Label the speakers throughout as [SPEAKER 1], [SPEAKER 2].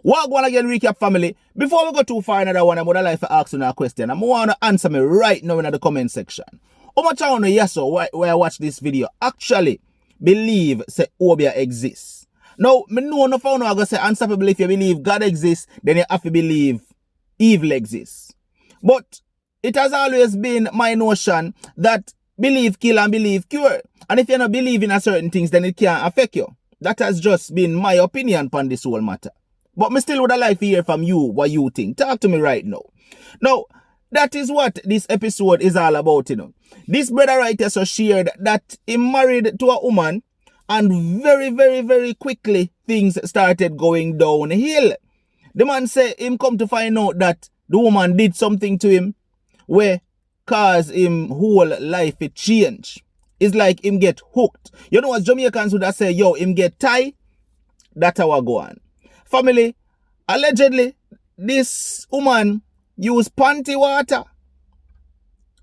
[SPEAKER 1] What going again, recap family? Before we go too far another one, I would like to ask you a question. I want to answer me right now in the comment section. How much I want to yes or where I watch this video actually believe say Obia exists? Now, me know no found I go say unstoppable if you believe God exists, then you have to believe evil exists. But it has always been my notion that believe kill and believe cure. And if you don't believe in a certain things, then it can't affect you. That has just been my opinion on this whole matter. But me still would like to hear from you what you think. Talk to me right now. Now, that is what this episode is all about, you know. This brother writer so shared that he married to a woman and very quickly things started going downhill. The man said him come to find out that the woman did something to him where caused him whole life a change. It's like him get hooked. You know what Jamaicans would have say, yo, him get tied? That's how I go on. Family, allegedly, this woman used panty water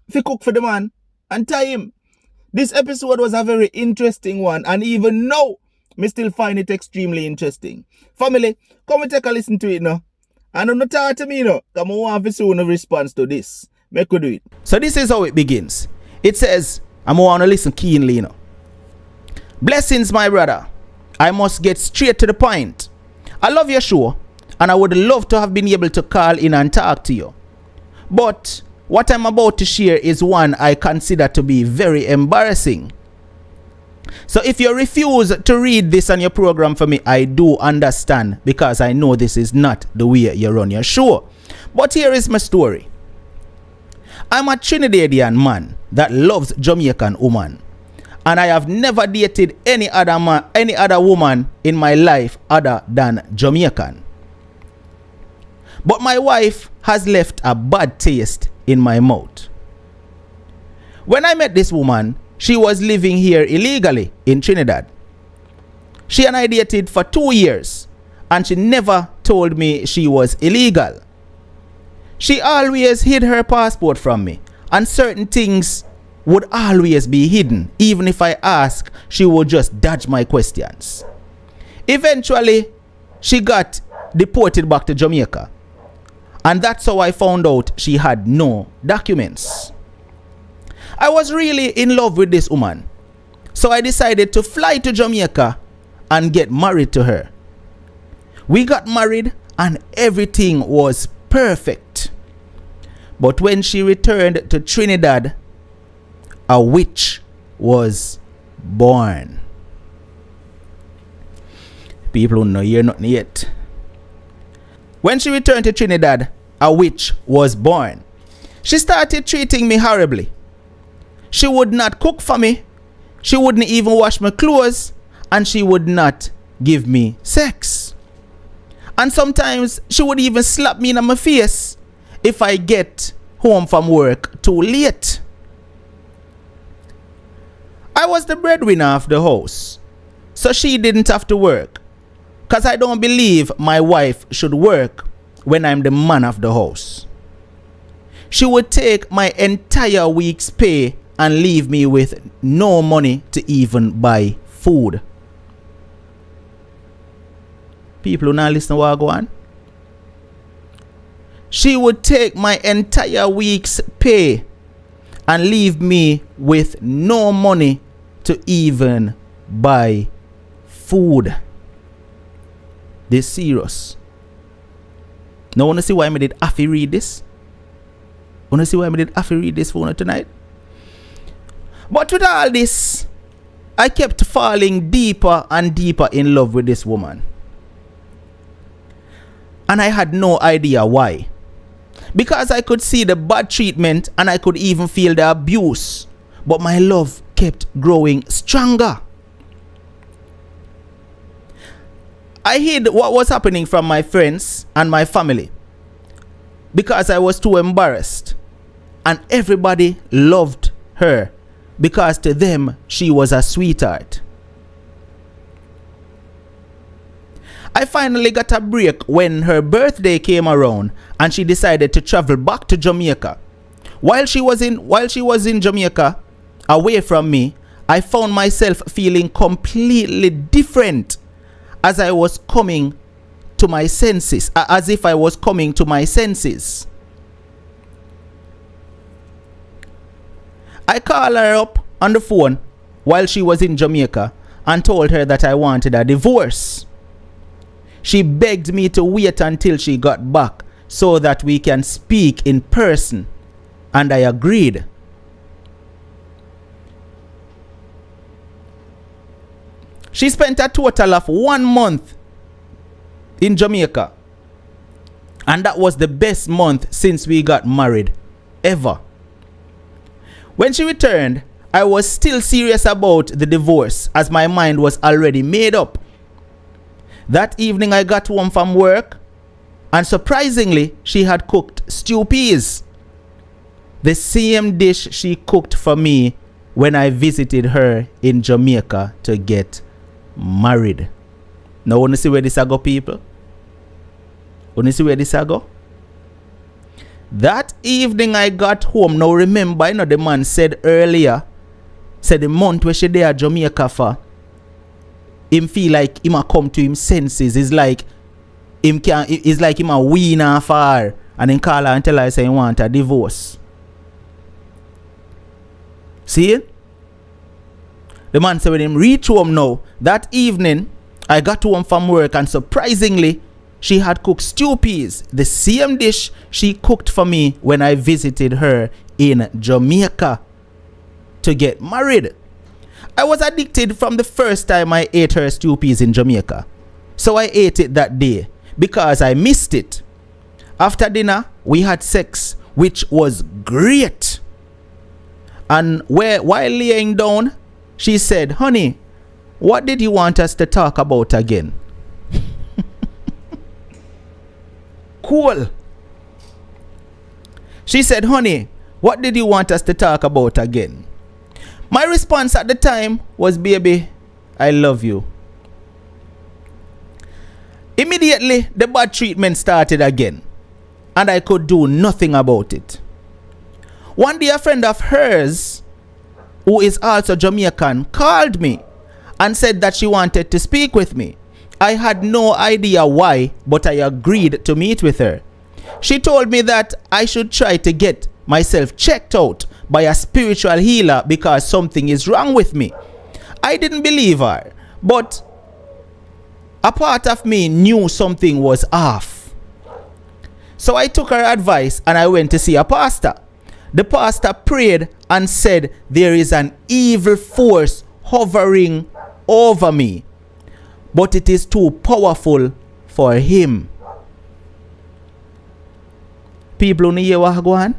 [SPEAKER 1] to cook for the man and tie him. This episode was a very interesting one, and even now, me still find it extremely interesting. Family, come and take a listen to it now. And don't talk to me now, because I want to see a response to this. Make we do it. So this is how it begins. It says, I want to listen keenly, you know. Blessings, my brother. I must get straight to the point. I love your show, and I would love to have been able to call in and talk to you. But what I'm about to share is one I consider to be very embarrassing. So if you refuse to read this on your program for me, I do understand, because I know this is not the way you run your show. But here is my story. I'm a Trinidadian man that loves Jamaican woman, and I have never dated any other woman in my life other than Jamaican. But my wife has left a bad taste in my mouth. When I met this woman, she was living here illegally in Trinidad. She and I dated for 2 years, and she never told me she was illegal. She always hid her passport from me, and certain things would always be hidden. Even if I ask, she would just dodge my questions. Eventually, she got deported back to Jamaica, and that's how I found out she had no documents. I was really in love with this woman, so I decided to fly to Jamaica and get married to her. We got married and everything was perfect. But when she returned to Trinidad, a witch was born. People don't know hear nothing yet. When she returned to Trinidad, a witch was born. She started treating me horribly. She would not cook for me. She wouldn't even wash my clothes, and she would not give me sex. And sometimes she would even slap me in my face if I get home from work too late. I was the breadwinner of the house, so she didn't have to work, because I don't believe my wife should work when I'm the man of the house. She would take my entire week's pay and leave me with no money to even buy food. People who not listen to what I go on. She would take my entire week's pay and leave me with no money to even buy food. This serious. Now wanna see why I did have to read this? Wanna see why I did have to read this for tonight? But with all this, I kept falling deeper and deeper in love with this woman. And I had no idea why. Because I could see the bad treatment and I could even feel the abuse. But my love kept growing stronger. I hid what was happening from my friends and my family because I was too embarrassed. And everybody loved her because to them she was a sweetheart. I finally got a break when her birthday came around and she decided to travel back to Jamaica. While she was in Jamaica, away from me, I found myself feeling completely different as I was coming to my senses, as if I was coming to my senses. I called her up on the phone while she was in Jamaica and told her that I wanted a divorce. She begged me to wait until she got back so that we can speak in person, and I agreed. She spent a total of 1 month in Jamaica, and that was the best month since we got married ever. When she returned, I was still serious about the divorce as my mind was already made up. That evening I got home from work, and surprisingly she had cooked stew peas, the same dish she cooked for me when I visited her in Jamaica to get married. Now, wanna see where this go, people? Wanna see where this go? That evening I got home. Now remember, the man said earlier, said the month where she there at Jamaica for, him feel like him a come to him senses. It's like him a wean off her, and then call her and tell her say he want a divorce. See it? The man said when him reach home now, that evening I got home from work, and surprisingly she had cooked stew peas, the same dish she cooked for me when I visited her in Jamaica to get married. I was addicted from the first time I ate her stew peas in Jamaica, so I ate it that day because I missed it. After dinner we had sex, which was great, and while laying down she said, "Honey, what did you want us to talk about again?" Cool. She said, "Honey, what did you want us to talk about again?" My response at the time was, "Baby, I love you." Immediately, the bad treatment started again, and I could do nothing about it. One day, a friend of hers, who is also Jamaican, called me and said that she wanted to speak with me. I had no idea why, but I agreed to meet with her. She told me that I should try to get myself checked out by a spiritual healer because something is wrong with me. I didn't believe her, but a part of me knew something was off. So I took her advice and I went to see a pastor. The pastor prayed and said there is an evil force hovering over me, but it is too powerful for him. People who hear what go on?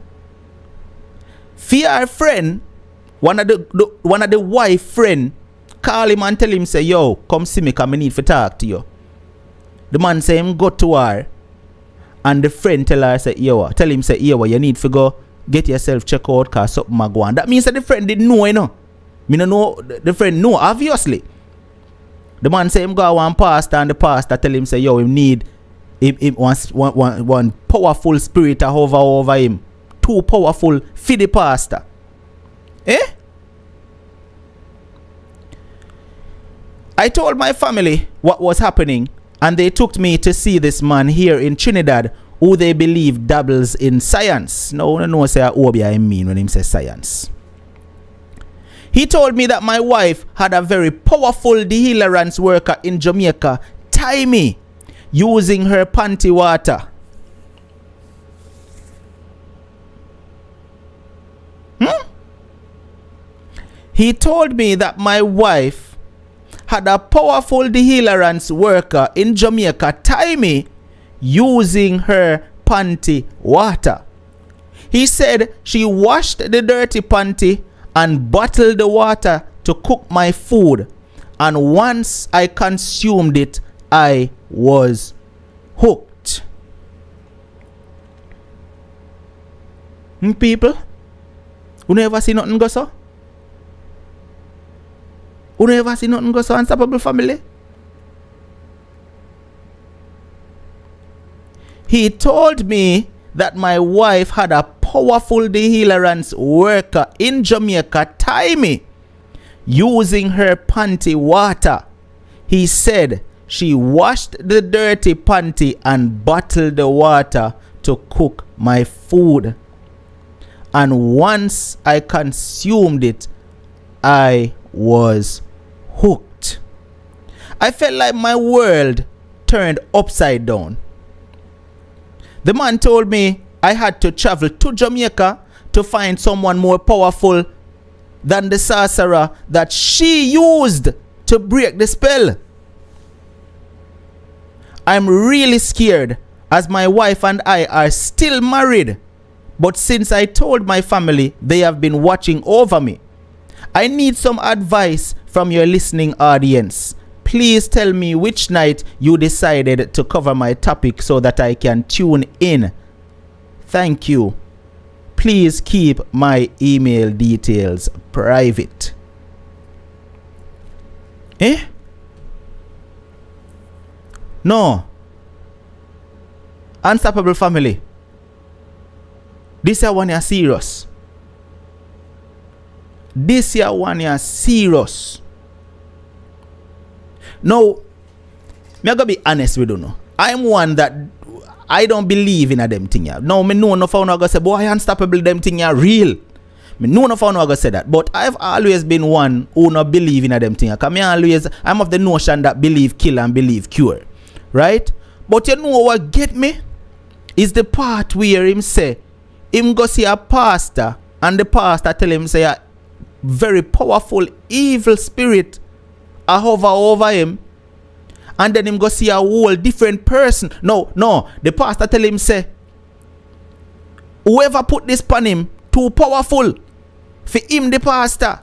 [SPEAKER 1] Fear friend, one of the wife friend, call him and tell him say, "Yo, come see me, cause I need to talk to you." The man say him go to her, and the friend tell her say, "Yo, tell him say, yo, you need to go get yourself checked out cause something ma go on." That means that the friend didn't know, Me no know the friend know, obviously. The man say him go one pastor, and the pastor tell him say, "Yo, him need him one powerful spirit to hover over him. Too powerful for the pastor." I told my family what was happening, and they took me to see this man here in Trinidad who they believe dabbles in science. No say Obi I mean when him say science. He told me that my wife had a very powerful deliverance worker in Jamaica tie me using her panty water. He told me that my wife had a powerful deliverance worker in Jamaica tie me using her panty water. He said she washed the dirty panty and bottled the water to cook my food, and once I consumed it, I was hooked. People, who never see nothing go so? Who never see nothing go so, Unstoppable family? He told me that my wife had a powerful deliverance worker in Jamaica tie me using her panty water. He said she washed the dirty panty and bottled the water to cook my food. And once I consumed it, I was hooked. I felt like my world turned upside down. The man told me I had to travel to Jamaica to find someone more powerful than the sorcerer that she used to break the spell. I'm really scared as my wife and I are still married. But since I told my family, they have been watching over me. I need some advice from your listening audience. Please tell me which night you decided to cover my topic so that I can tune in. Thank you. Please keep my email details private. Eh? No. Unstoppable family. This year one is serious. This year one is serious. Now, me gonna be honest with you now. I'm one that I don't believe in a them thing. Now, me know enough how I gonna say, boy, unstoppable them thing are real. Me know enough how I gonna say that. But I've always been one who not believe in a them thing. Cause I'm of the notion that believe kill and believe cure. Right? But you know what get me? Is the part where him say, him go see a pastor and the pastor tell him say a very powerful evil spirit a hover over him, and then him go see a whole different person. No, the pastor tell him say whoever put this pan him too powerful for him, the pastor.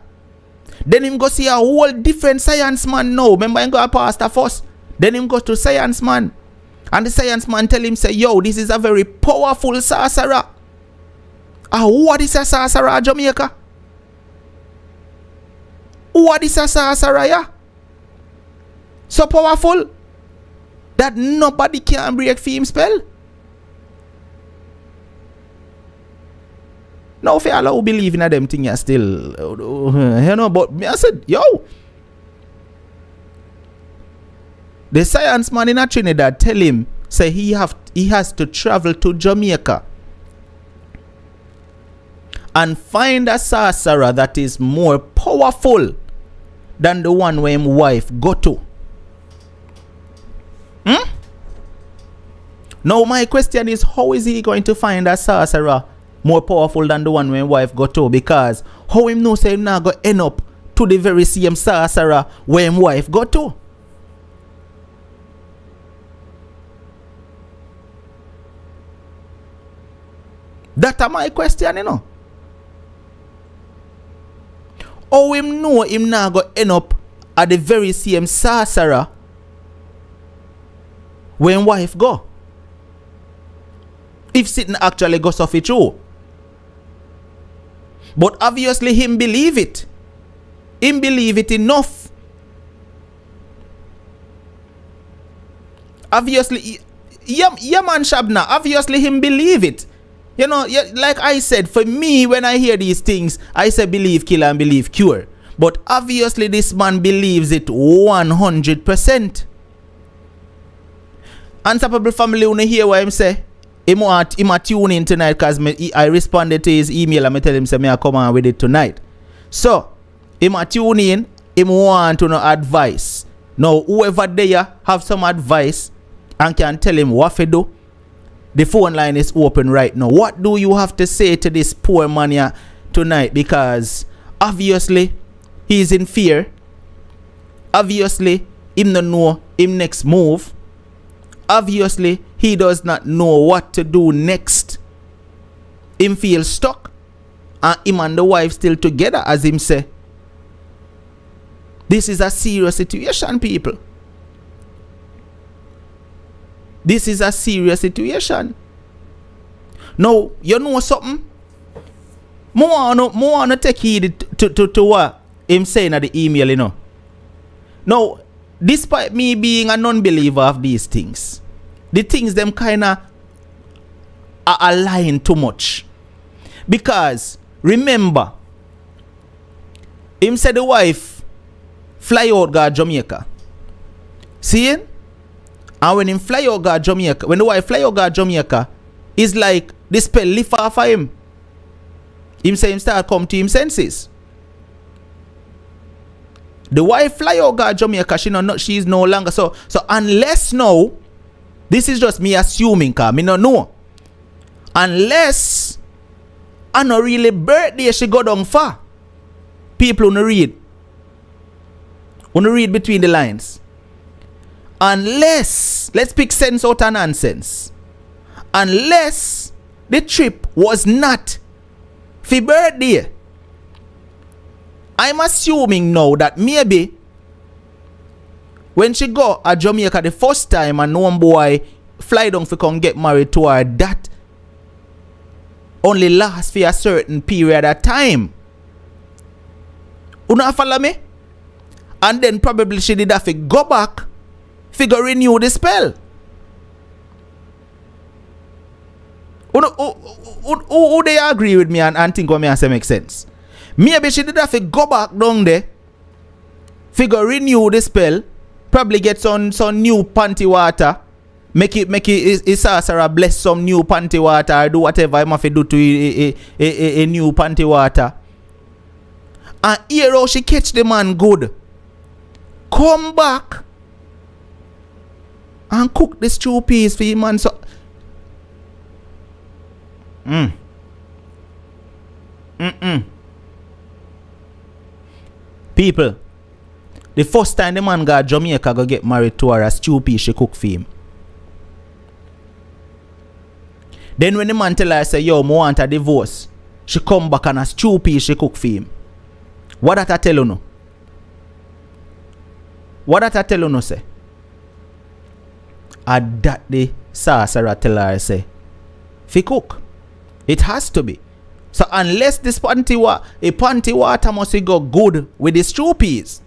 [SPEAKER 1] Then him go see a whole different science man. No, remember him go a pastor first, then him go to science man, and the science man tell him say, yo, this is a very powerful sorcerer. What is a sorcerer, Jamaica? What is a sorcerer, yeah? So powerful that nobody can break for him spell. Now, if you all who believe in them thing, you still, you know, but me I said, yo, the science man in Trinidad tell him, say he has to travel to Jamaica and find a sorcerer that is more powerful than the one where his wife go to. Now my question is, how is he going to find a sorcerer more powerful than the one where his wife go to? Because how him know say him not go end up to the very same sorcerer where his wife go to? That's my question, you know. How him know him not go end up at the very same sorcerer when wife go? If Satan actually goes off it true. But obviously him believe it. Him believe it enough. Obviously, yeah man Shabna, obviously him believe it. You know, like I said, for me, when I hear these things, I say believe kill and believe cure. But obviously this man believes it 100%. Unstoppable family, when you hear what him say, him a tune in tonight because I responded to his email and I tell him say me I come on with it tonight. So, him a tune in, him want to know advice. Now, whoever there have some advice and can tell him what to do, the phone line is open right now. What do you have to say to this poor man here tonight? Because obviously he is in fear. Obviously him don't know him next move. Obviously he does not know what to do next. Him feel stuck, and him and the wife still together, as him say. This is a serious situation, people. This is a serious situation. Now, you know something? More wanna take heed to what him saying at the email, you know. Now, despite me being a non-believer of these things, the things them kinda are aligned too much. Because remember, him said the wife fly out to Jamaica. See? And when him fly out Jamaica, when the wife fly out Jamaica, it's like the spell lift off of him. Him say him start come to him senses. The wife fly out Jamaica, she is no longer so unless now, this is just me assuming, cause me no know. Unless I no really birthday she go down far. People wanna read between the lines. Unless, let's pick sense out of nonsense. Unless the trip was not for birthday. I'm assuming now that maybe when she go to Jamaica the first time and one boy fly down to come get married to her, that only lasts for a certain period of time. You know follow me? And then probably she did have to go back to renew the spell. Who they agree with me and think what me say make sense? Maybe she did have to go back down there, figure renew the spell, probably get some new panty water, make it sorcerer bless some new panty water, or do whatever I have to do to a new panty water. And here how she catch the man good. Come back and cook the stew peas for him, man. So people, the first time the man got Jamaica go get married to her, a stew pea she cook for him. Then when the man tell her, say, yo, I want a divorce, she come back and a stew pea she cook for him. What that I tell you no? What that I tell you no say? And that the sorcerer tell her, say, fi cook. It has to be. So unless this panty water must go good with the stew peas.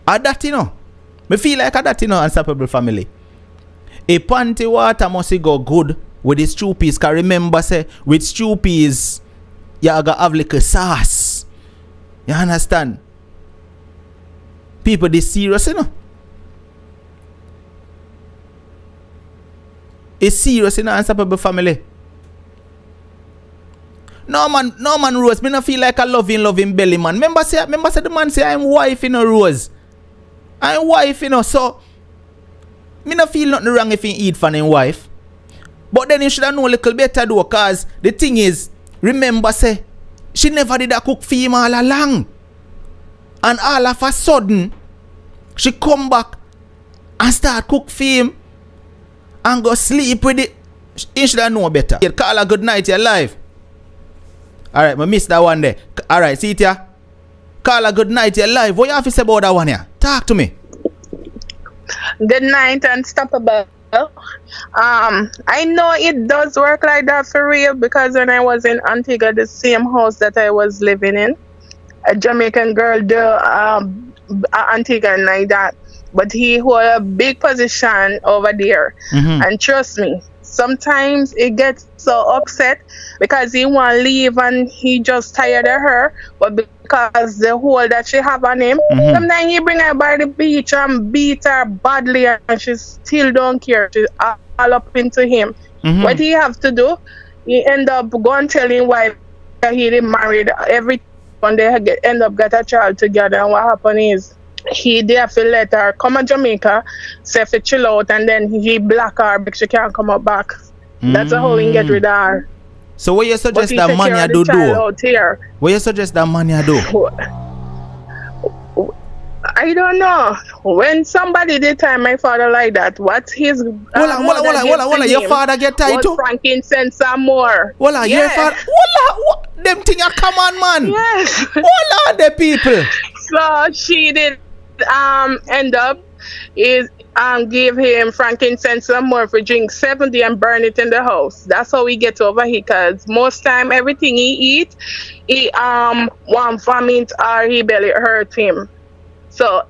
[SPEAKER 1] And that you know. Me feel like that you know, Unstoppable family. A panty water must go good with the stew peas. Cause remember say with stew peas you gotta have like a sauce. You understand? People this serious, you know. It's serious in Unstoppable family. No man Rose. Me no feel like a loving belly man. Remember say the man say I'm wife in a Rose. I'm wife, you know, so me no feel nothing wrong if he eat for him wife. But then you should have know a little better though, cause the thing is, remember say, she never did a cook for him all along. And all of a sudden, she come back and start cook for him and go sleep with it. You should have know better. Call her good night, you're live. Alright, I missed that one there. Alright, see it here. Call her good night, you're live. What you have to say about that one here? Talk to me.
[SPEAKER 2] Good night, Unstoppable. I know it does work like that for real, because when I was in Antigua, the same house that I was living in, a Jamaican girl do Antigua like that, but he hold a big position over there. And trust me, sometimes it gets so upset because he want to leave and he just tired of her, but because the hold that she have on him, sometimes he bring her by the beach and beat her badly and she still don't care. She's all up into him. What he have to do, he end up going telling wife that he didn't married every one they end up get a child together, and what happened is he did to let her come to Jamaica, say to chill out, and then he block her because she can't come up back. That's how he get rid of her.
[SPEAKER 1] So what you suggest that man you do? What you suggest that man you do?
[SPEAKER 2] I don't know. When somebody did tie my father like that, what's his
[SPEAKER 1] hold on. Your father get tied too?
[SPEAKER 2] Frankincense and more.
[SPEAKER 1] Your father. Them thing a come on, man.
[SPEAKER 2] Yes.
[SPEAKER 1] Hold on, the people.
[SPEAKER 2] So she did end up give him frankincense and more for drink 70 and burn it in the house. That's how he gets over here, because most time everything he eat, he want vomit or he belly hurt him. So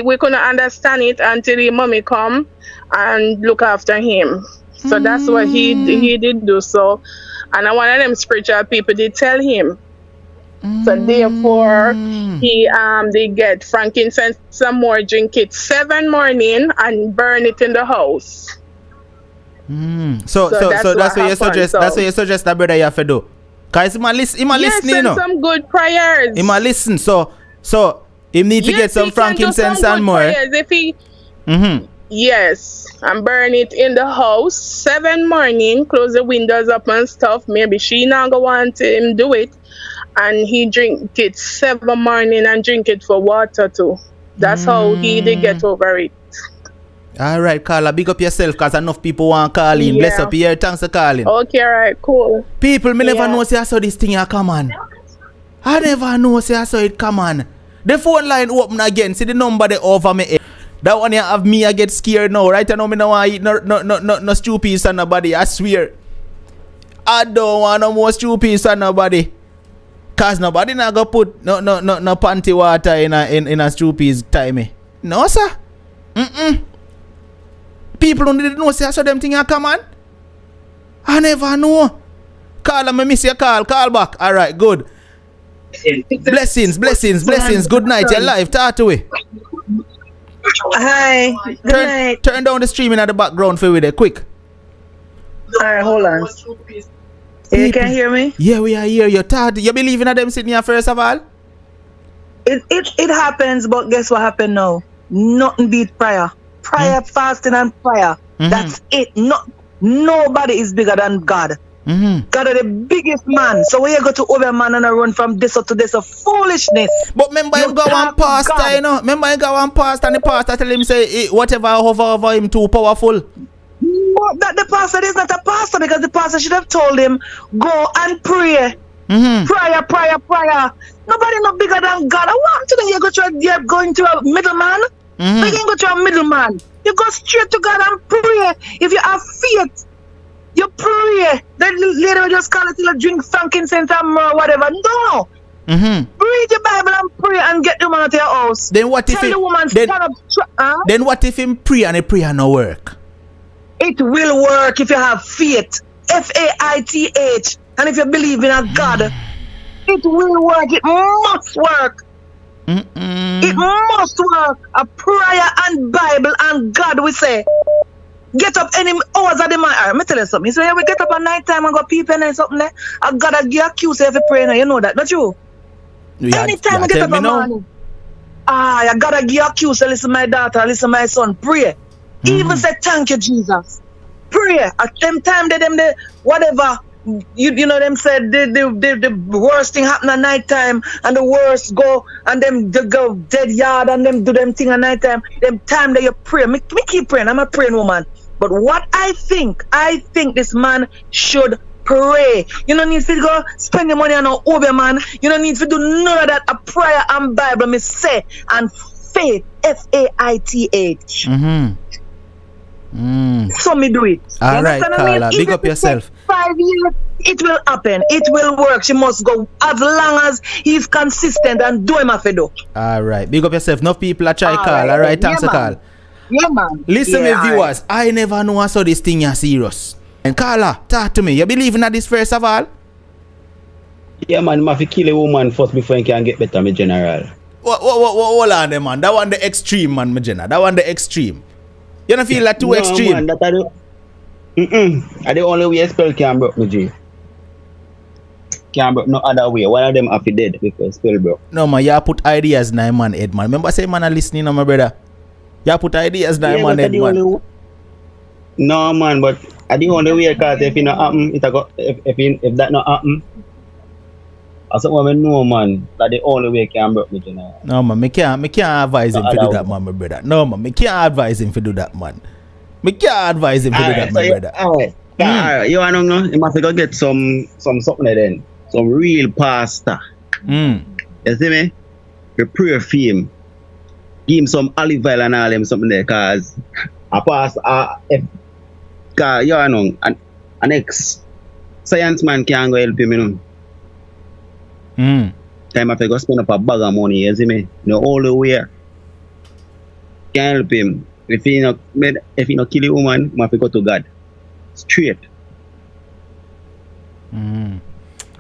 [SPEAKER 2] we couldn't understand it until his mommy come and look after him. So that's what he did do. So, and one of them spiritual people did tell him, So therefore, they get frankincense some more, drink it 7 morning and burn it in the house.
[SPEAKER 1] So that's what you suggest.
[SPEAKER 2] So.
[SPEAKER 1] That's what you suggest that brother you have to do. Cause he listen, you know.
[SPEAKER 2] Some good prayers.
[SPEAKER 1] He listen. So he need to get some frankincense and more.
[SPEAKER 2] If he, yes, and burn it in the house 7 morning. Close the windows up and stuff. Maybe she not gonna want him do it, and he drink it 7 morning and drink it for water too. That's how he did get over it.
[SPEAKER 1] All right, Carla, big up yourself because enough people want to call in.
[SPEAKER 2] Yeah.
[SPEAKER 1] Bless up your ear. Thanks for calling.
[SPEAKER 2] Okay, all right, cool.
[SPEAKER 1] People, me never know say I saw this thing here come on. I never know say I saw it come on. The phone line open again. See the number they over me. That one you have me, I get scared now. Right now, me no want eat no stew piece on nobody. I swear. I don't want no more stew piece on nobody. Cause nobody not go put no panty water in a stew piece time. No, sir. People don't know say I saw them thing here come on. I never know. Call, I miss your call. Call back. All right, good. Blessings. Good night. You're live. Talk to it.
[SPEAKER 3] Hi. Good night.
[SPEAKER 1] Turn down the streaming at the background for you there, quick.
[SPEAKER 3] Alright, hold on. You can hear me?
[SPEAKER 1] Yeah, we are here. You believe in them sitting here first of all?
[SPEAKER 3] It happens, but guess what happened now? Nothing beat prayer. Prayer, fasting, and prayer. That's it. Nobody is bigger than God. God is the biggest man. So when you go to over man and run from this to this foolishness.
[SPEAKER 1] But remember you go one pastor, you know. Remember you go one pastor and the pastor tell him say whatever over him too powerful.
[SPEAKER 3] No, that the pastor is not a pastor because the pastor should have told him go and pray. Prayer. Nobody not bigger than God. I want to know you're going to a middleman. You can go to a middleman. You go straight to God and pray. If you have faith, you pray. Then later just call it to drink frankincense and whatever. No. Read your Bible and pray and get the woman out of your house.
[SPEAKER 1] Then what if
[SPEAKER 3] the woman stand up?
[SPEAKER 1] Then what if him pray and the prayer no work?
[SPEAKER 3] It will work if you have faith. Faith. And if you believe in a God, it will work. It must work. It must work. A prayer and Bible and God, we say. Get up any hours of the night. Let me tell you something. So yeah, we get up at night time and go peeping and something there. I gotta give accuse every prayer. You know that, don't you? Anytime I get up in the morning. I gotta give accuse. Listen my daughter, listen my son. Pray. Even say thank you, Jesus. Pray. At them time they whatever. You know them said the worst thing happen at night time and the worst go and them they go dead yard and them do them thing at night time. Them time that you pray. Me keep praying. I'm a praying woman. But what I think this man should pray. You don't need to go spend your money on an Uber man. You don't need to do none of that. A prayer and Bible, me say, and faith, Faith. So me do it.
[SPEAKER 1] All right, Carla, big up yourself.
[SPEAKER 3] 5 years, it will happen. It will work. She must go as long as he's consistent and do him a fedo.
[SPEAKER 1] All right, big up yourself. Enough people are trying call. All right, thanks for call.
[SPEAKER 3] Yeah, man.
[SPEAKER 1] Listen, me viewers, I never know I saw this thing here serious. And Carla, talk to me. You believe in this first of all?
[SPEAKER 4] Yeah, man, you have to kill a woman first before you can get better, my general.
[SPEAKER 1] Hold on there, man. That one the extreme, man, my general. That one the extreme. You don't feel that too extreme?
[SPEAKER 4] Man, that I the only way a spell can broke, my G. Can't broke no other way. One of them have to dead because spell broke.
[SPEAKER 1] No, man, you put ideas in my head, man. Remember say man are listening, my brother. You put ideas in my head, man.
[SPEAKER 4] No, man, but I the only way because if it not happen, if that not happen, I said, well, no, man, that the only way can broke me, you know.
[SPEAKER 1] No, man, me can't advise him to do that, man, my brother. No, man, me can't advise him to do that, man. Me can't advise him to do that, my brother.
[SPEAKER 4] Alright, you wanna know? You must go get some something then. Some real pastor. You see me? You pray for him. Give him some olive oil and all him something there, cause a pastor, cause you know, an ex-science man can't go help him, you know. Time after go spend up a bag of money, you see me? No all the way. Can't help him. If he not kill a woman, you have to go to God. Straight.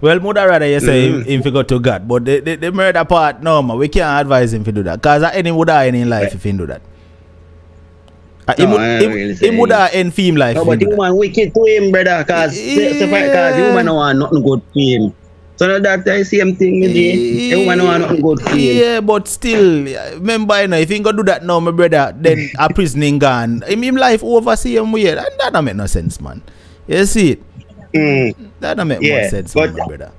[SPEAKER 1] Well, mother rather you say him to go to God, but the murder part, no man, we can't advise him to do that. Cause any would die in life if he do that. Him would die in film life.
[SPEAKER 4] No, but the woman wicked to him, brother, cause the woman don't want nothing good for him. So that's the same thing with the woman don't want nothing good for him.
[SPEAKER 1] Yeah, but still, remember, you know, if he go do that now, my brother, then a prison gone. Him life over same way. And that don't make no sense, man. You see it? That don't make more sense,
[SPEAKER 4] but
[SPEAKER 1] my brother.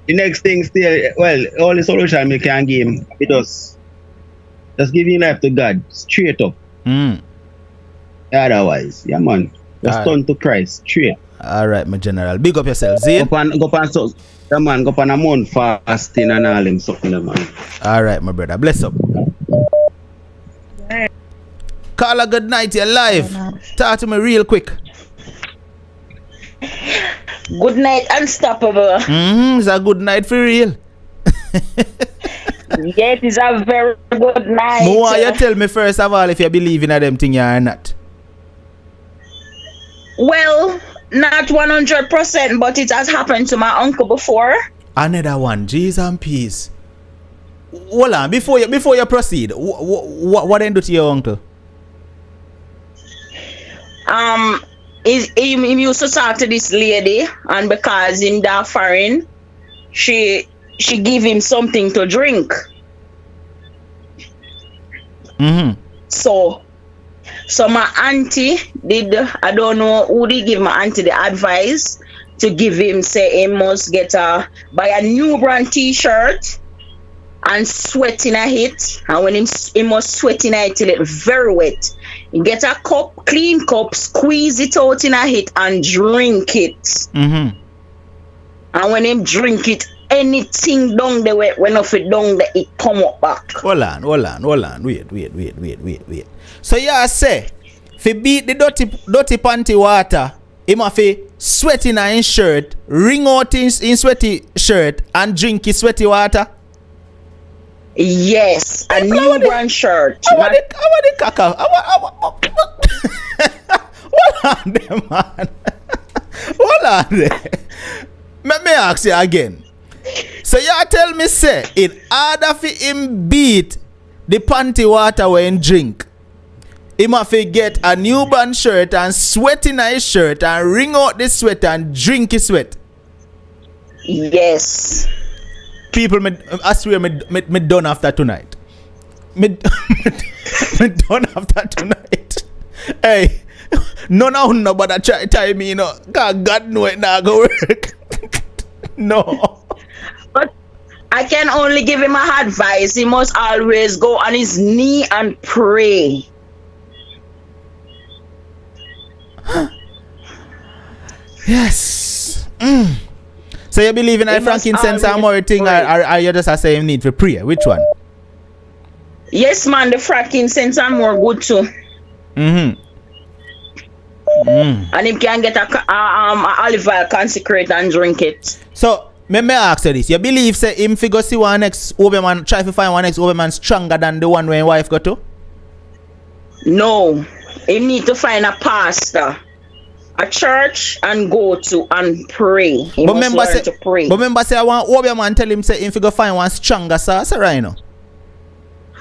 [SPEAKER 4] The next thing still, well, all the solution we can give him, it just give your life to God, straight up. Otherwise, yeah man, just turn to Christ, straight.
[SPEAKER 1] Alright, my general. Big up yourself, Zane.
[SPEAKER 4] Go on a month fasting and all them something, man.
[SPEAKER 1] Alright, my brother. Bless up. Carla, good night. You're live. Talk to me real quick.
[SPEAKER 5] Good night, Unstoppable.
[SPEAKER 1] It's a good night for real.
[SPEAKER 5] Yeah, it is a very good night.
[SPEAKER 1] More, you tell me first of all if you believe in them thing or not.
[SPEAKER 5] Well, not 100%, but it has happened to my uncle before.
[SPEAKER 1] Another one, Jesus and peace. Hold on, before you proceed, what then do to your uncle?
[SPEAKER 5] He used to talk to this lady, and because in that foreign, she give him something to drink. So my auntie did, I don't know who did give my auntie the advice to give him, say he must buy a new brand t-shirt and sweat in a hit, and when he must sweat in a hit till it's very wet. You get a cup, clean cup, squeeze it out in a hit and drink it. And when him drink it, anything down the way, when of it down there, it come up back.
[SPEAKER 1] Hold on. Wait. So you say, if he beat the dirty panty water, he must sweat in his shirt, wring out in sweaty shirt, and drink his sweaty water?
[SPEAKER 5] Yes, a new brand shirt.
[SPEAKER 1] I want the caca. Hold on there, man. Hold on there. Let me ask you again. So you tell me, say, in order for him beat the panty water when drink, he must get a new brand shirt and sweat in his shirt and wring out the sweat and drink his sweat?
[SPEAKER 5] Yes.
[SPEAKER 1] People, I swear, me done after tonight. Me done after tonight. Hey, none of nobody try me, you know. God know it not go work. No.
[SPEAKER 5] But I can only give him a advice. He must always go on his knee and pray.
[SPEAKER 1] Yes. So you believe in a frankincense and more thing, or you just a same need for prayer? Which one?
[SPEAKER 5] Yes, man, the frankincense and more good too. And him can get a olive oil, consecrate and drink it.
[SPEAKER 1] So me ask you this: you believe say him figure see one next overman, try to find one next overman stronger than the one when wife got to?
[SPEAKER 5] No, he need to find a pastor, a church, and go to and pray. He must learn to pray.
[SPEAKER 1] But remember say I want overman tell him say him figure find one stronger, sir. So right now.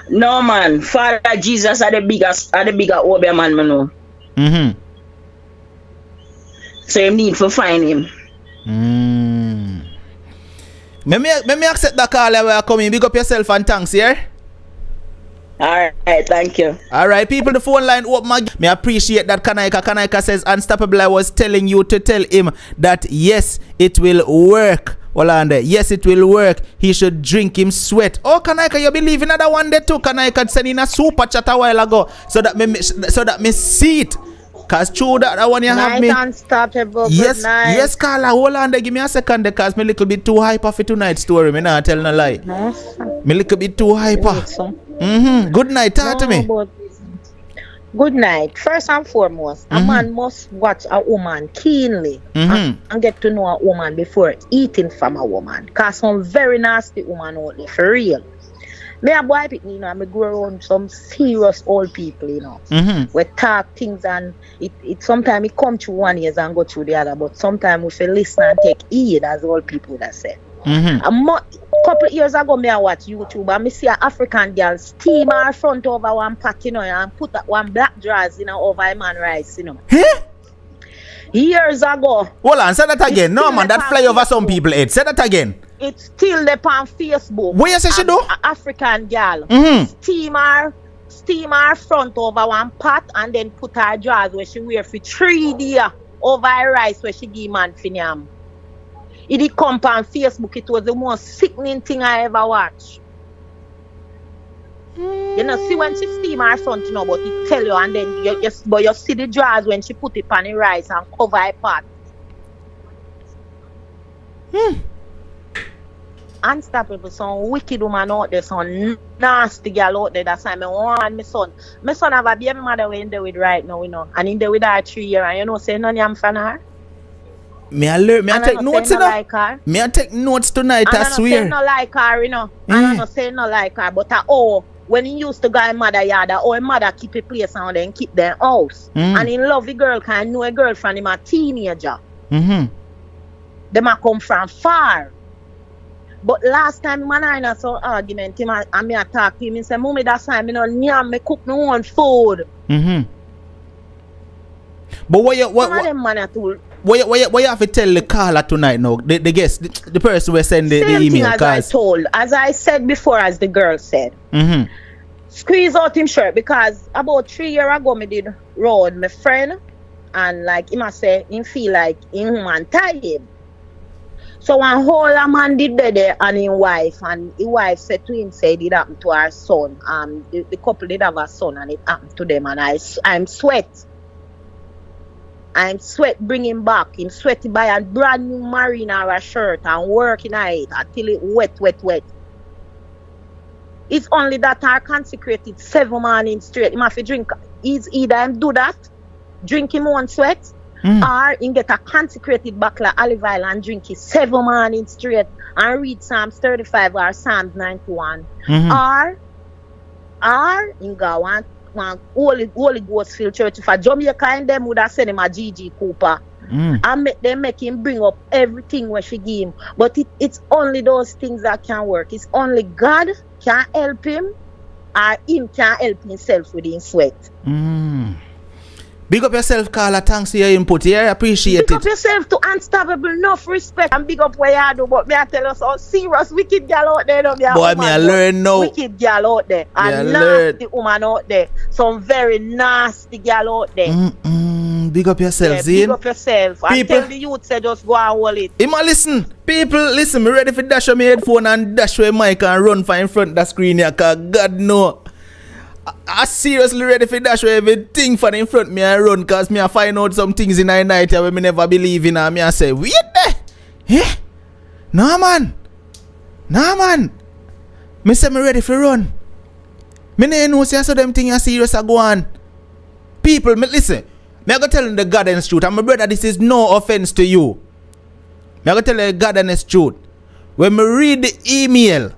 [SPEAKER 5] No man, Father Jesus are the bigger overman, man. No. So you need to find him.
[SPEAKER 1] Me accept that call where I come in. Big up yourself and thanks, yeah?
[SPEAKER 5] Alright, thank you.
[SPEAKER 1] Alright, people, the phone line open. Me appreciate that Kanaika says Unstoppable. I was telling you to tell him that yes, it will work. Olande, yes, it will work. He should drink him sweat. Oh, Kanaika, you believe in that one day too? Kanaika sent in a super chat a while ago so that me see it. Cause true that one you have me.
[SPEAKER 2] Unstoppable.
[SPEAKER 1] Yes, yes, Carla. Hold on there. Give me a second there, cause me little bit too hyper for tonight's story. Me not tell no lie. Me little bit too hyper. Good night. Talk to me.
[SPEAKER 2] Good night. First and foremost, a man must watch a woman keenly and get to know a woman before eating from a woman. Cause some very nasty woman out there for real.
[SPEAKER 6] Me a boy pick me, you know, I grow around some serious old people, you know. We talk things and it sometimes it come through one ears and go through the other, but sometimes we feel listen and take heed, as old people that say. Couple of years ago, me I watch YouTube and me see an African girl steam her front over one pot, you know, and put that one black dress, you know, over a man rice, you know. Years ago.
[SPEAKER 1] Hold on, say that again. No man, that fly over some people head. Say that again.
[SPEAKER 6] It's still there on Facebook.
[SPEAKER 1] What you say she do?
[SPEAKER 6] An African girl. Steam her front over one pot and then put her dress where she wear for 3 days over her rice where she give man for yam. It did come on Facebook. It was the most sickening thing I ever watched. You know, see when she steam her front, you know, but it tell you, and then you see the jars when she put it on the rice and cover her pot. Unstoppable, some wicked woman out there, some nasty girl out there. That's why I want my son. My son have a baby mother we in there with right now, you know, and in there with her 3 years, and you know, say none am fan her.
[SPEAKER 1] Me I learn, me I take notes, you know. Like her. Me I take notes tonight, I swear.
[SPEAKER 6] I don't say no like her, you know. I don't say no like her, but when he used to go in mother yard, or mother keep a place and then keep their house. And he love the girl, can know a girl from him a teenager. Them a come from far. But last time man I had some argument, him and me I talk to him, he say, Mommy, that's why me no nyam, me cook no own food.
[SPEAKER 1] But what you have to tell the caller tonight now? The guest, the person who send the email.
[SPEAKER 6] As I said before, as the girl said. Squeeze out him shirt, because about 3 years ago me did road my friend, and like him I say him feel like him woman tie him. So one whole a man did there and his wife, and his wife said to him, say it did happen to her son. The couple did have a son and it happened to them, and I'm sweat bring him back. Him sweaty buy a brand new marina or a shirt and working on it until it wet. It's only that are consecrated 7 mornings straight. Him have to drink. He's either him do that, drink him one sweat, or him get a consecrated bottle of olive oil and drink it 7 mornings straight and read Psalms 35 or Psalms 91. Or him go one Holy Ghost filled church. If a Jamaica and them would have sent him a GG Cooper and make him bring up everything where she give him. But it's only those things that can work. It's only God can help him, or him can help himself with his sweat.
[SPEAKER 1] Big up yourself, Carla. Thanks for your input. Yeah, I appreciate it.
[SPEAKER 6] Big up yourself to Unstoppable. Enough respect and big up what you do. But me I tell us all serious wicked girl out there.
[SPEAKER 1] Boy, me I learn now.
[SPEAKER 6] Wicked girl out there. And nasty woman out there. Some very nasty girl out there.
[SPEAKER 1] Big up yourself,
[SPEAKER 6] Zane. Big up yourself. And tell the youth say just go and hold it.
[SPEAKER 1] Ima listen. People, listen. Me ready for dash on my headphone and dash with mic and run for in front of the screen here. Cause God know. I seriously ready for dash with everything for in front me and run, cause me I find out some things in the night where me never believe in, and me I say, wait there. Yeah? Nah man. Me say me ready for run. Me know say so them things are serious are go on. People, me listen. Me I go tell you the God honest truth. And my brother, this is no offense to you. Me I go tell you the God honest truth. When me read the email,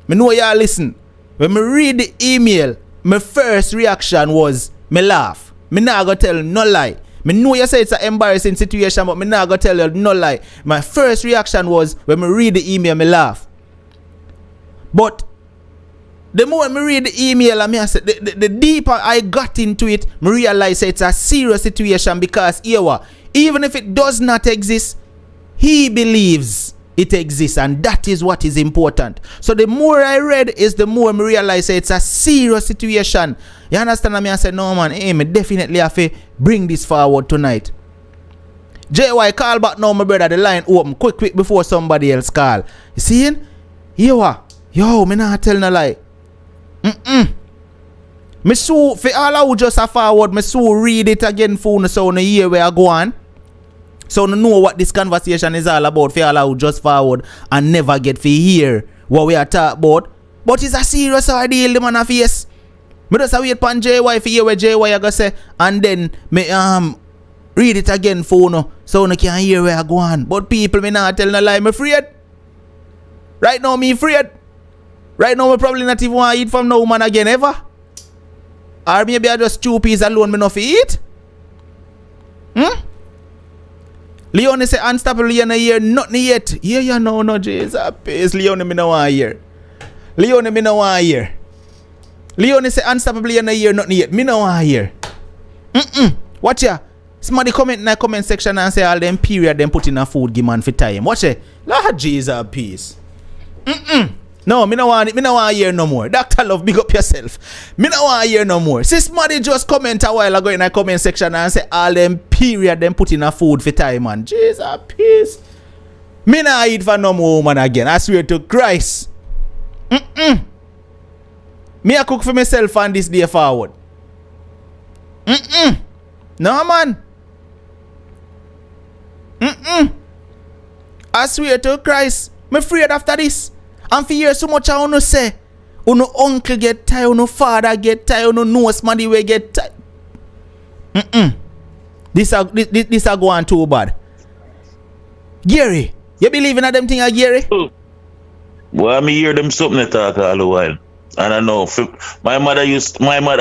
[SPEAKER 1] me know y'all listen. When me read the email, my first reaction was, me laugh. Me not gonna tell you no lie. Me know you say it's an embarrassing situation, but me not gonna tell you no lie. My first reaction was, when me read the email, me laugh. But the more me read the email, and me say, the deeper I got into it, me realize it's a serious situation, because even if it does not exist, he believes it exists, and that is what is important. So the more I read is the more I realize it's a serious situation. You understand me? I said, no man, me definitely have to bring this forward tonight. JY, call back now, my brother. The line open quick before somebody else call. You see it? Yo, me not tell no lie. Me so for all who just a forward, me so read it again for you, so you hear where I go on. So you know what this conversation is all about, for all who just forward and never get to hear what we are talking about. But it's a serious ordeal the man a face. Me just wait upon JY for hear what JY I go say, and then me read it again for you, so you can hear where I go on. But people, me not tell no lie, me afraid. Right now me afraid. Right now, I probably not even want to eat from no woman again ever. Or maybe I just 2 peas alone me enough to eat. Leonie say unstoppable you no hear nothing yet. Yeah, you know, no Jesus peace. Leonie me no want to hear. Leonie me no want to hear. Leonie say unstoppable you no hear nothing yet. Me no want to hear. Watch ya. Somebody comment in the comment section and say all them period them put in a food give man for time. Watch it. Lord Jesus peace. No, me no want to hear no more. Dr. Love, big up yourself. Me no want to hear no more. See somebody just comment a while ago in the comment section and say all them period them put in a food for time, man. Jesus peace. Me no eat for no more woman again. I swear to Christ. Me I cook for myself on this day forward. No man. I swear to Christ. Me afraid after this. And for years so much I wanna say. Uno uncle get tired, uno father get tired, uno nose man the way get tired. This a go on too bad. Gary, you believe in them thing, Gary?
[SPEAKER 7] Well, me hear them something they talk all the while. And I know my mother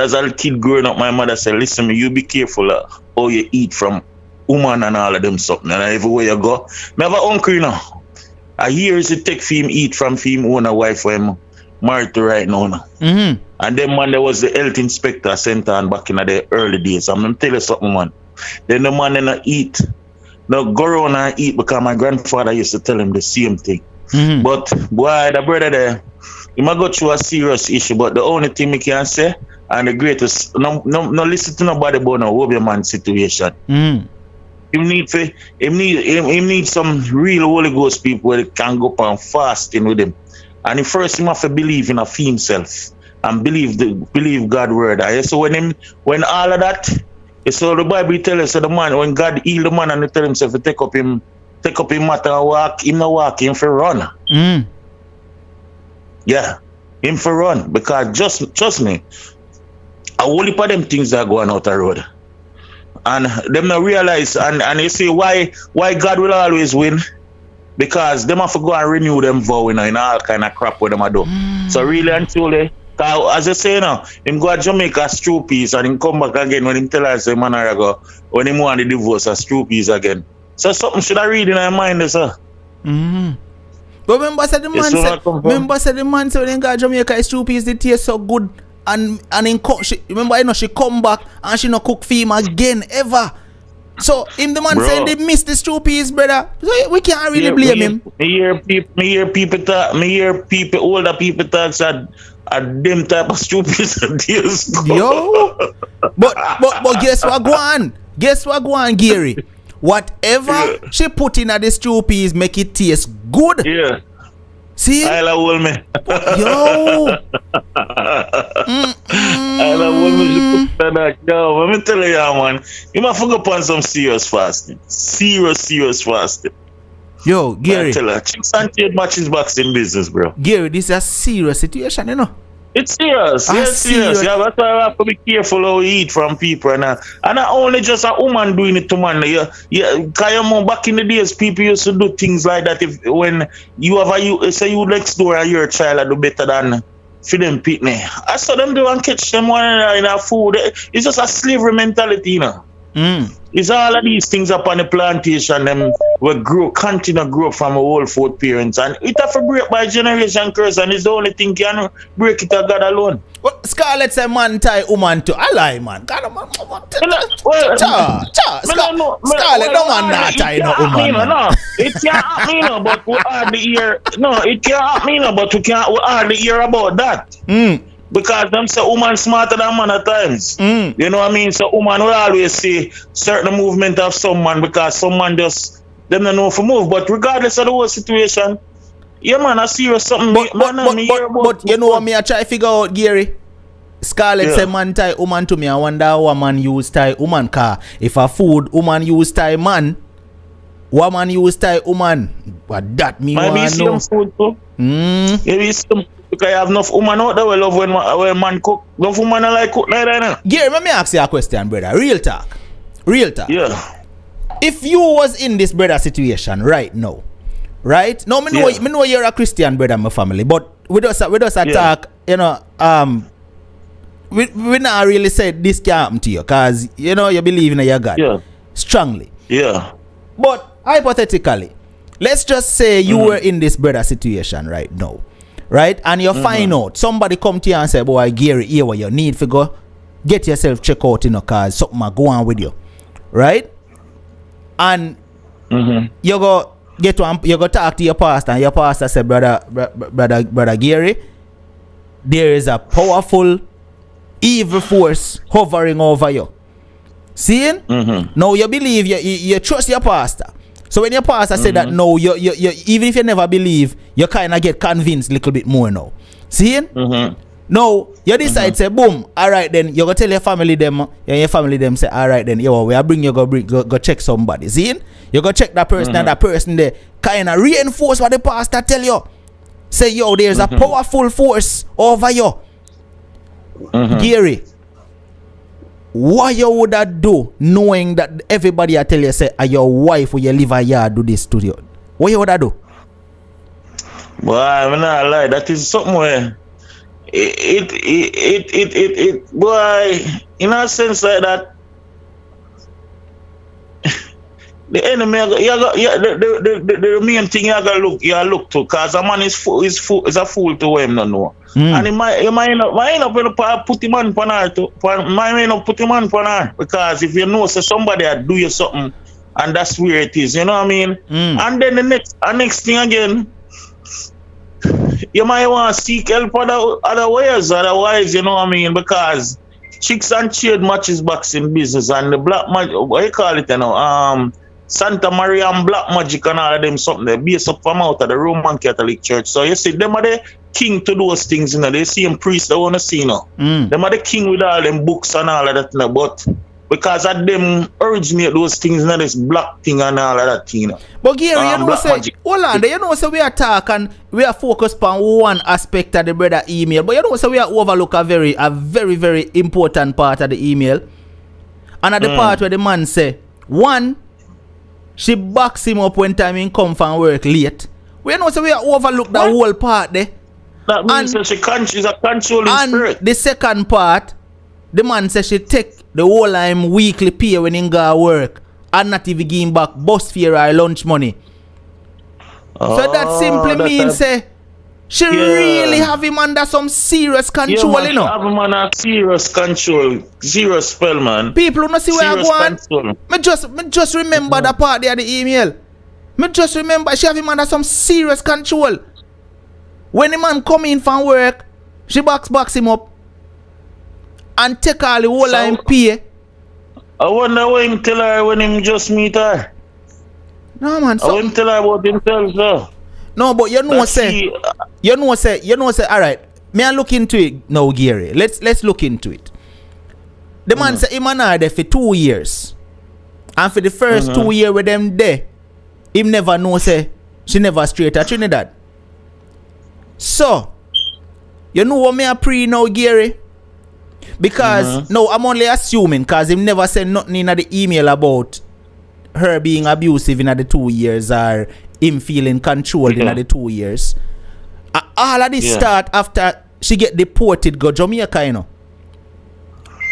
[SPEAKER 7] as a kid growing up, my mother said, listen, you be careful how you eat from woman and all of them something. And everywhere you go, me have an uncle, you know. I hear it take for him eat from him own a wife for him married to right now. And then man, there was the health inspector sent on back in the early days. I'm gonna tell you something, man. Then the man then eat. Now go around and eat because my grandfather used to tell him the same thing. But boy, the brother there, he might go through a serious issue, but the only thing we can say, and the greatest, no listen to nobody about no Obi man situation. He need some real Holy Ghost people where they can go up and fasting with him. And the first he have to believe in himself and believe God's word. So when all of that, so the Bible tells us the man, when God heal the man and he tell himself to take up him matter and walk, him no walk, him for run. Yeah, him for run. Because trust me, a whole heap of them things are going out the road. And them not realize and you see why God will always win. Because them have to go and renew them vow in all kind of crap what them do. So really and truly, as I say now, him go to Jamaica as true peace and him come back again when him tell us a man ago when him want the divorce as true peace again. So something should I read in our mind, sir.
[SPEAKER 1] But remember said the man said when he got Jamaica his true peace the taste so good and remember she come back and she no cook for him again ever. So him the man saying they missed the true peace, brother. So we can't really blame him. Me hear people older people talk at them type of stupid ideas. Yo. But guess what go on? Guess what go on, Gary? Whatever she put in at the stew peas make it taste good.
[SPEAKER 7] Yeah.
[SPEAKER 1] See?
[SPEAKER 7] I love me.
[SPEAKER 1] Yo.
[SPEAKER 7] I love me. Yo, let me tell you, man. You must go upon some serious fasting. Serious fasting.
[SPEAKER 1] Yo, Gary.
[SPEAKER 7] I tell you, chicks and trade matches boxing business, bro.
[SPEAKER 1] Gary, this is a serious situation, you know.
[SPEAKER 7] It's serious. It's serious. Yeah, that's why I have to be careful how you eat from people. And not only just a woman doing it to man. Because back in the days, people used to do things like that. When you have you next door and your child I do better than for them pitney. I saw them do and catch them one in a food. It's just a slavery mentality, you know. It's all of these things up on the plantation them will continue to grow from a whole food parents, and it have to break by generation curse, and it's the only thing can break it to God alone.
[SPEAKER 1] Well, Scarlett say man tie woman to a lie, man. God, man. Scarlett don't man not tie no woman.
[SPEAKER 7] No, it can't happen, no, but we hardly hear. No, it can't happen, no, but we hardly hear about that. Because them say woman smarter than man at times. You know what I mean? So woman will always see certain movement of some man because some man just them don't know for move. But regardless of the whole situation, yeah man, I serious something.
[SPEAKER 1] But you know what me I try to figure out, Gary? Scarlett say man tie woman to me. I wonder how a man use tie woman car. If a food woman use tie man, woman use tie woman. But that me want to know.
[SPEAKER 7] Food too. Maybe some. Because I have enough woman out there who love when man cook. Enough woman like cook like that now.
[SPEAKER 1] Gary, let me ask you a question, brother. Real talk.
[SPEAKER 7] Yeah.
[SPEAKER 1] If you was in this brother situation right now, right? Now, me know you're a Christian brother, my family, but we just attack, you know, we not really said this can happen to you, cause you know you believe in your God strongly.
[SPEAKER 7] Yeah.
[SPEAKER 1] But hypothetically, let's just say you were in this brother situation right now, right? And you find out somebody come to you and say, boy, Gary, here what you need to go get yourself check out, you know, cause something might go on with you, right? And you go talk to your pastor, and your pastor say, brother Gary, there is a powerful evil force hovering over you. Seeing? Now you believe, you trust your pastor. So when your pastor said that, no, you even if you never believe, you kind of get convinced a little bit more now. Seeing? Now you decide, say, boom, all right then, you go tell your family them, and your family them say, all right then, yo, we are bring you go check somebody. Seeing? You go check that person, and that person there kind of reinforce what the pastor tell you. Say, yo, there's a powerful force over you. Gary, what you would have do knowing that everybody I tell you say your wife or you live a yard do this to you? What you would have do?
[SPEAKER 7] Boy, I'm not lie. That is something where it boy, in a sense like that, the enemy, the main thing you look to, cause a man is a fool to him no know. And he might not put him on her because if you know so somebody had do you something and that's where it is, you know what I mean? And then the next thing again, you might want to seek help other ways, otherwise, you know what I mean? Because chicks and shade matches boxing business and the black magic, what you call it, you know, Santa Maria and Black Magic and all of them something they base up from out of the Roman Catholic Church. So you see them are the king to those things, you know. They see them priests they wanna see, you know. Them are the king with all them books and all of that, you know. But because of them originate those things, you know, this black thing and all of that, you know.
[SPEAKER 1] But Gary, you know, say, hold on, you know, so we are talking, we are focused on one aspect of the brother email, but you know, so we are overlook a very, very important part of the email. And at the part where the man say, one, she backs him up when time he come from work late. We know so we are overlook the whole part there.
[SPEAKER 7] That means that she's a controlling spirit.
[SPEAKER 1] The second part, the man says she take the whole time weekly pay when he go work and not even give him back bus fare or lunch money. So that simply means she really have him under some serious control,
[SPEAKER 7] man,
[SPEAKER 1] you know.
[SPEAKER 7] Have him under serious control, serious spell, man.
[SPEAKER 1] People who not see where I go on. Me just remember the part there, the email. Me just remember she have him under some serious control. When the man come in from work, she box him up and take all the whole line pay.
[SPEAKER 7] I wonder what him tell her when him just meet her.
[SPEAKER 1] No man,
[SPEAKER 7] I wouldn't tell her about himself, sir.
[SPEAKER 1] No, but you know say, all right, may I look into it now, Gary? Let's look into it. The man say him and her there for 2 years. And for the first 2 years with them there, him never know say she never straight at Trinidad. So, you know what me a pre now, Gary? Because no, I'm only assuming because him never said nothing in the email about her being abusive in the 2 years or him feeling controlled in the 2 years. All of this start after she get deported go Jamaica, you know.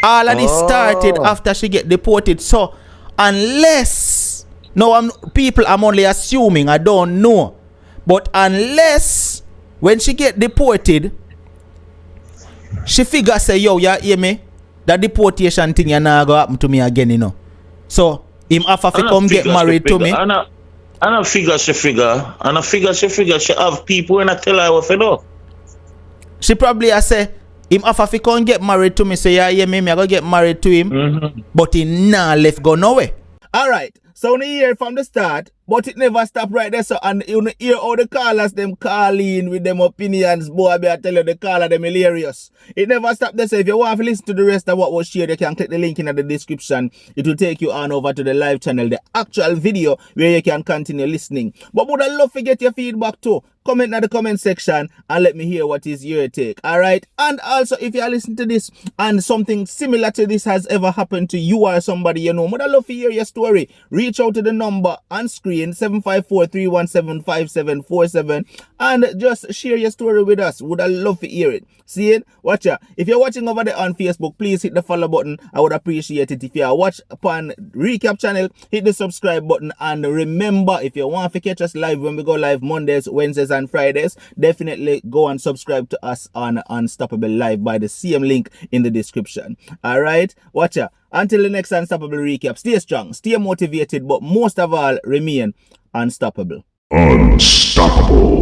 [SPEAKER 1] All of this started after she get deported. So unless I'm only assuming, I don't know. But unless when she get deported, she figure say, yo, you hear me? That deportation thing you not go happen to me again, you know. So him have to come get married to me.
[SPEAKER 7] And I figure she have people when I tell her what to do.
[SPEAKER 1] She probably say him have to come get married to me. Say yeah, me I go get married to him. But he nah left go nowhere. Alright, so you hear from the start, but it never stop right there. So and you hear all the callers them call in with them opinions, boy, I tell you the caller them hilarious. It never stop there. So if you want to listen to the rest of what was shared, you can click the link in the description. It will take you on over to the live channel, the actual video where you can continue listening. But would I love to get your feedback too. comment in the comment section and let me hear what is your take. Alright? And also, if you are listening to this and something similar to this has ever happened to you or somebody you know, would I love to hear your story. Reach out to the number on screen 754-317-5747 and just share your story with us. Would I love to hear it. See it? Watch out. If you're watching over there on Facebook, please hit the follow button. I would appreciate it. If you are watching upon Recap channel, hit the subscribe button. And remember, if you want to catch us live when we go live Mondays, Wednesdays, and Fridays, definitely go and subscribe to us on Unstoppable Live by the same link in the description. Alright? Watch out. Until the next Unstoppable Recap, stay strong, stay motivated, but most of all, remain unstoppable.
[SPEAKER 8] Unstoppable.